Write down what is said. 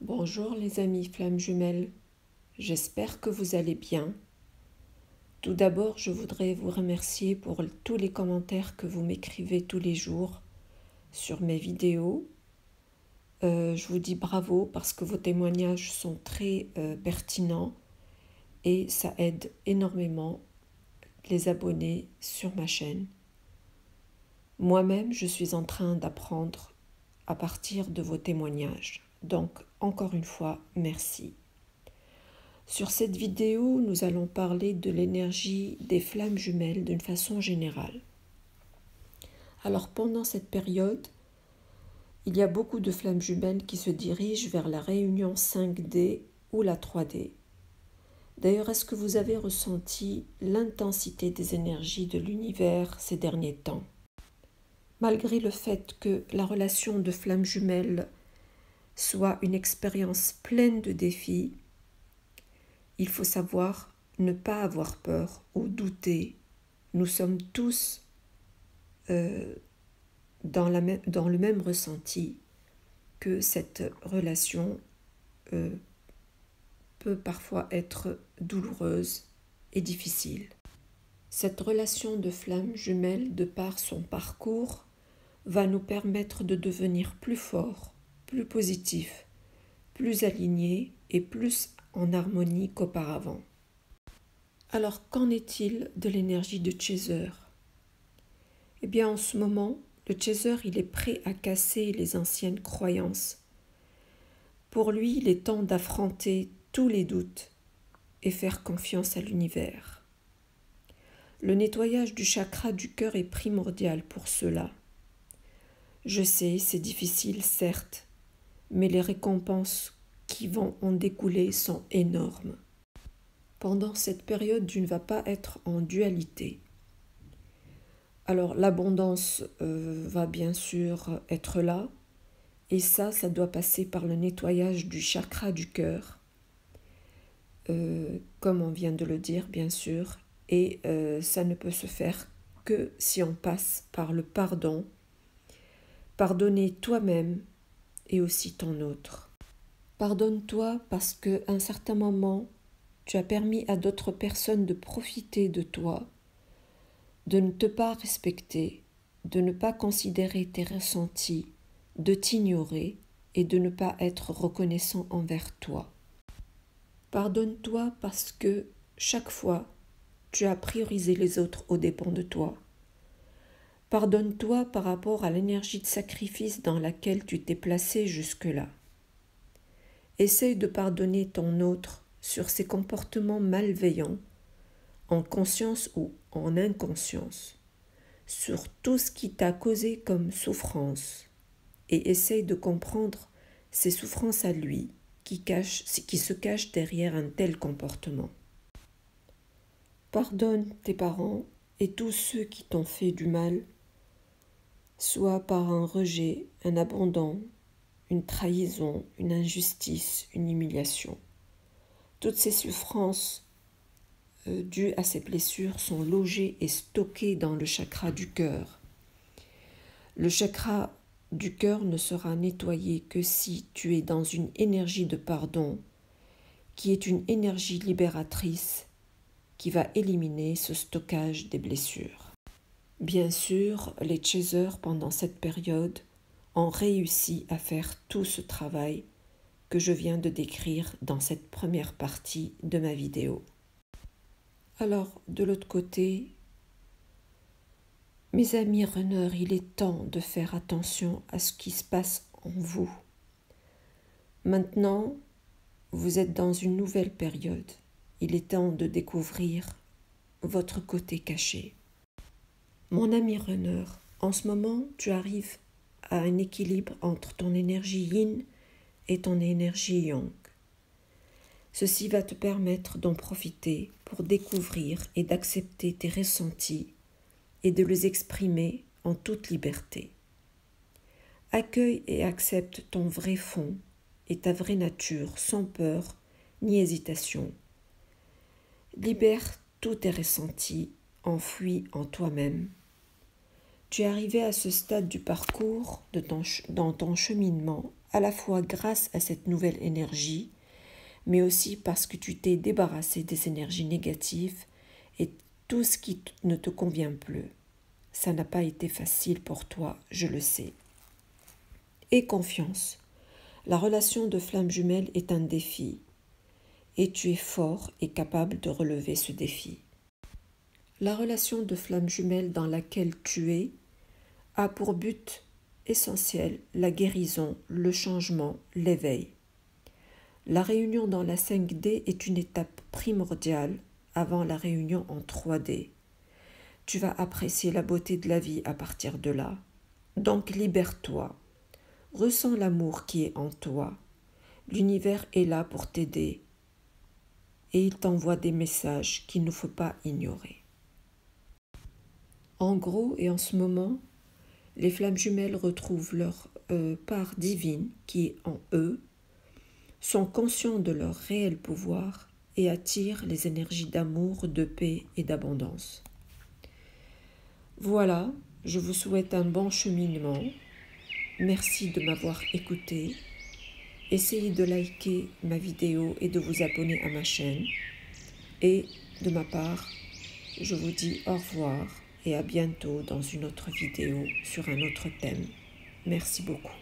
Bonjour les amis flammes jumelles, j'espère que vous allez bien. Tout d'abord, je voudrais vous remercier pour tous les commentaires que vous m'écrivez tous les jours sur mes vidéos. Je vous dis bravo parce que vos témoignages sont très pertinents et ça aide énormément les abonnés sur ma chaîne. Moi-même, je suis en train d'apprendre à partir de vos témoignages. Donc, encore une fois, merci. Sur cette vidéo, nous allons parler de l'énergie des flammes jumelles d'une façon générale. Alors pendant cette période, il y a beaucoup de flammes jumelles qui se dirigent vers la réunion 5D ou la 3D. D'ailleurs, est-ce que vous avez ressenti l'intensité des énergies de l'univers ces derniers temps? Malgré le fait que la relation de flammes jumelles soit une expérience pleine de défis, il faut savoir ne pas avoir peur ou douter. Nous sommes tous dans le même ressenti que cette relation peut parfois être douloureuse et difficile. Cette relation de flamme jumelle, de par son parcours, va nous permettre de devenir plus forts, plus positifs, plus alignés et plus en harmonie qu'auparavant. Alors, qu'en est-il de l'énergie de Chaser? Eh bien, en ce moment, le Chaser, il est prêt à casser les anciennes croyances. Pour lui, il est temps d'affronter tous les doutes et faire confiance à l'univers. Le nettoyage du chakra du cœur est primordial pour cela. Je sais, c'est difficile, certes, mais les récompenses qui vont en découler sont énormes. Pendant cette période, tu ne vas pas être en dualité. Alors l'abondance va bien sûr être là, et ça doit passer par le nettoyage du chakra du cœur, comme on vient de le dire bien sûr, et ça ne peut se faire que si on passe par le pardon, pardonner toi-même et aussi ton autre. Pardonne-toi parce qu'à un certain moment, tu as permis à d'autres personnes de profiter de toi, de ne te pas respecter, de ne pas considérer tes ressentis, de t'ignorer et de ne pas être reconnaissant envers toi. Pardonne-toi parce que chaque fois, tu as priorisé les autres aux dépens de toi. Pardonne-toi par rapport à l'énergie de sacrifice dans laquelle tu t'es placé jusque-là. Essaye de pardonner ton autre sur ses comportements malveillants, en conscience ou en inconscience, sur tout ce qui t'a causé comme souffrance, et essaye de comprendre ses souffrances à lui qui se cachent derrière un tel comportement. Pardonne tes parents et tous ceux qui t'ont fait du mal, soit par un rejet, un abandon, une trahison, une injustice, une humiliation. Toutes ces souffrances dues à ces blessures sont logées et stockées dans le chakra du cœur. Le chakra du cœur ne sera nettoyé que si tu es dans une énergie de pardon, qui est une énergie libératrice qui va éliminer ce stockage des blessures. Bien sûr, les chasers pendant cette période ont réussi à faire tout ce travail que je viens de décrire dans cette première partie de ma vidéo. Alors, de l'autre côté, mes amis runners, il est temps de faire attention à ce qui se passe en vous. Maintenant, vous êtes dans une nouvelle période. Il est temps de découvrir votre côté caché. Mon ami runner, en ce moment, tu arrives à un équilibre entre ton énergie yin et ton énergie yang. Ceci va te permettre d'en profiter pour découvrir et d'accepter tes ressentis et de les exprimer en toute liberté. Accueille et accepte ton vrai fond et ta vraie nature sans peur ni hésitation. Libère tous tes ressentis enfouis en toi-même. Tu es arrivé à ce stade du parcours dans ton cheminement à la fois grâce à cette nouvelle énergie, mais aussi parce que tu t'es débarrassé des énergies négatives et tout ce qui ne te convient plus. Ça n'a pas été facile pour toi, je le sais. Aie confiance. La relation de flamme jumelle est un défi et tu es fort et capable de relever ce défi. La relation de flamme jumelle dans laquelle tu es a pour but essentiel la guérison, le changement, l'éveil. La réunion dans la 5D est une étape primordiale avant la réunion en 3D. Tu vas apprécier la beauté de la vie à partir de là. Donc libère-toi. Ressens l'amour qui est en toi. L'univers est là pour t'aider et il t'envoie des messages qu'il ne faut pas ignorer. En gros et en ce moment, les flammes jumelles retrouvent leur part divine qui est en eux, sont conscients de leur réel pouvoir et attirent les énergies d'amour, de paix et d'abondance. Voilà, je vous souhaite un bon cheminement. Merci de m'avoir écouté. Essayez de liker ma vidéo et de vous abonner à ma chaîne. Et de ma part, je vous dis au revoir et à bientôt dans une autre vidéo sur un autre thème. Merci beaucoup.